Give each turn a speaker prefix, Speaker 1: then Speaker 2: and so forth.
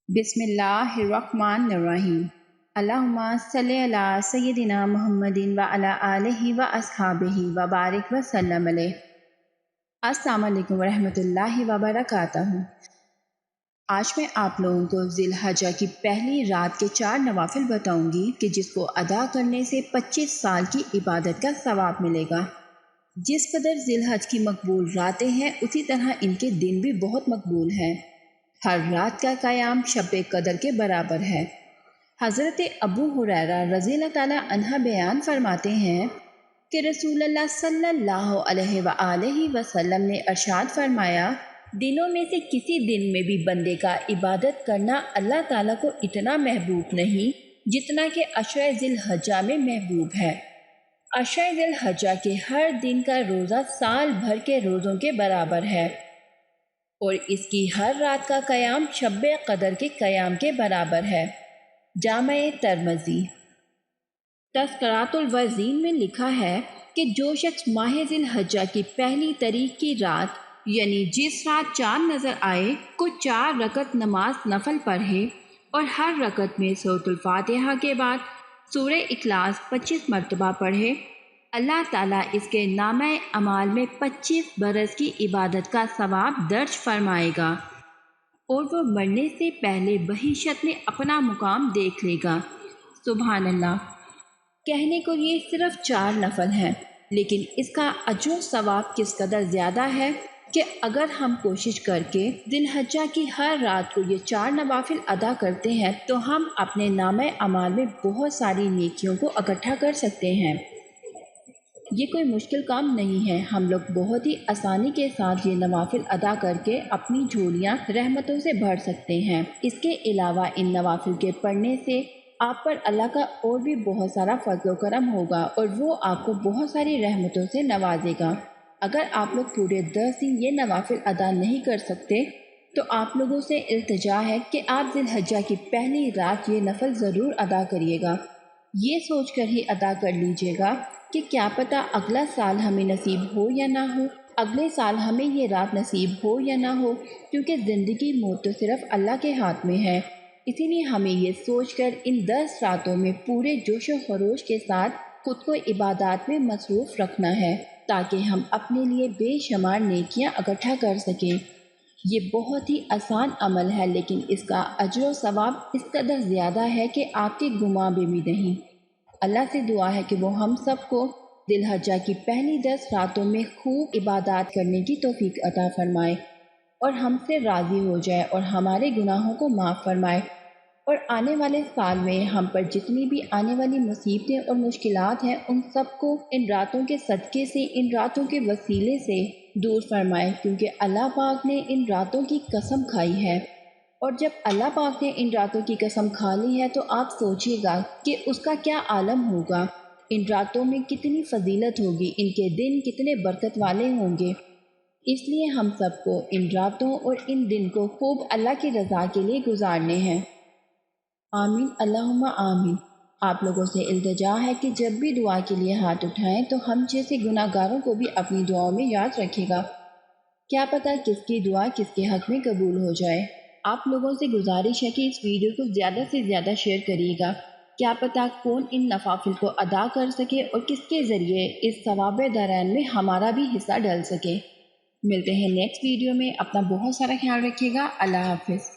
Speaker 1: بسم اللہ الرحمن الرحیم۔ اللہم صلی علی سیدنا محمد و علی آلہ و اصحابہ و بارک وسلم علیہ۔ السلام علیکم ورحمۃ اللہ وبرکاتہ۔ آج میں آپ لوگوں کو ذی الحجہ کی پہلی رات کے 4 نوافل بتاؤں گی کہ جس کو ادا کرنے سے 25 سال کی عبادت کا ثواب ملے گا۔ جس قدر ذی الحج کی مقبول راتیں ہیں اسی طرح ان کے دن بھی بہت مقبول ہیں۔ ہر رات کا قیام شب قدر کے برابر ہے۔ حضرت ابو ہریرہ رضی اللہ تعالیٰ عنہ بیان فرماتے ہیں کہ رسول اللہ صلی اللہ علیہ وآلہ وسلم نے ارشاد فرمایا، دنوں میں سے کسی دن میں بھی بندے کا عبادت کرنا اللہ تعالیٰ کو اتنا محبوب نہیں جتنا کہ عشرہ ذی الحجہ میں محبوب ہے۔ عشرہ ذی الحجہ کے ہر دن کا روزہ سال بھر کے روزوں کے برابر ہے، اور اس کی ہر رات کا قیام شب قدر کے قیام کے برابر ہے۔ جامع ترمذی تذکرۃ الوزین میں لکھا ہے کہ جو شخص ماہ ذی الحجہ کی پہلی تاریخ کی رات یعنی جس رات چاند نظر آئے کو 4 رکعت نماز نفل پڑھے اور ہر رکعت میں سورۃ الفاتحہ کے بعد سورہ اخلاص 25 مرتبہ پڑھے، اللہ تعالیٰ اس کے نامہ اعمال میں 25 برس کی عبادت کا ثواب درج فرمائے گا، اور وہ مرنے سے پہلے بہشت میں اپنا مقام دیکھ لے گا۔ سبحان اللہ۔ کہنے کو یہ صرف 4 نفل ہیں، لیکن اس کا اجر و ثواب کس قدر زیادہ ہے کہ اگر ہم کوشش کر کے ذی الحجہ کی ہر رات کو یہ 4 نوافل ادا کرتے ہیں تو ہم اپنے نامہ اعمال میں بہت ساری نیکیوں کو اکٹھا کر سکتے ہیں۔ یہ کوئی مشکل کام نہیں ہے، ہم لوگ بہت ہی آسانی کے ساتھ یہ نوافل ادا کر کے اپنی جھولیاں رحمتوں سے بھر سکتے ہیں۔ اس کے علاوہ ان نوافل کے پڑھنے سے آپ پر اللہ کا اور بھی بہت سارا فضل و کرم ہوگا اور وہ آپ کو بہت ساری رحمتوں سے نوازے گا۔ اگر آپ لوگ پورے 10 دن یہ نوافل ادا نہیں کر سکتے تو آپ لوگوں سے التجا ہے کہ آپ ذی الحجہ کی پہلی رات یہ نفل ضرور ادا کریے گا۔ یہ سوچ کر ہی ادا کر لیجیے گا کہ کیا پتہ اگلا سال ہمیں نصیب ہو یا نہ ہو، اگلے سال ہمیں یہ رات نصیب ہو یا نہ ہو، کیونکہ زندگی موت تو صرف اللہ کے ہاتھ میں ہے۔ اسی لیے ہمیں یہ سوچ کر ان 10 راتوں میں پورے جوش و خروش کے ساتھ خود کو عبادات میں مصروف رکھنا ہے تاکہ ہم اپنے لیے بے شمار نیکیاں اکٹھا کر سکیں۔ یہ بہت ہی آسان عمل ہے، لیکن اس کا اجر و ثواب اس قدر زیادہ ہے کہ آپ کے گمان میں بھی نہیں۔ اللہ سے دعا ہے کہ وہ ہم سب کو ذی الحجہ کی پہلی 10 راتوں میں خوب عبادات کرنے کی توفیق عطا فرمائے اور ہم سے راضی ہو جائے اور ہمارے گناہوں کو معاف فرمائے، اور آنے والے سال میں ہم پر جتنی بھی آنے والی مصیبتیں اور مشکلات ہیں ان سب کو ان راتوں کے صدقے سے، ان راتوں کے وسیلے سے دور فرمائے، کیونکہ اللہ پاک نے ان راتوں کی قسم کھائی ہے۔ اور جب اللہ پاک نے ان راتوں کی قسم کھا لی ہے تو آپ سوچیے گا کہ اس کا کیا عالم ہوگا، ان راتوں میں کتنی فضیلت ہوگی، ان کے دن کتنے برکت والے ہوں گے۔ اس لیے ہم سب کو ان راتوں اور ان دن کو خوب اللہ کی رضا کے لیے گزارنے ہیں۔ آمین اللہم آمین۔ آپ لوگوں سے التجا ہے کہ جب بھی دعا کے لیے ہاتھ اٹھائیں تو ہم جیسے گناہ گاروں کو بھی اپنی دعاؤں میں یاد رکھے گا، کیا پتہ کس کی دعا کس کے حق میں قبول ہو جائے۔ آپ لوگوں سے گزارش ہے کہ اس ویڈیو کو زیادہ سے زیادہ شیئر کریے گا، کیا پتہ کون ان نوافل کو ادا کر سکے اور کس کے ذریعے اس ثواب دارین میں ہمارا بھی حصہ ڈل سکے۔ ملتے ہیں نیکسٹ ویڈیو میں، اپنا بہت سارا خیال رکھیے گا۔ اللہ حافظ۔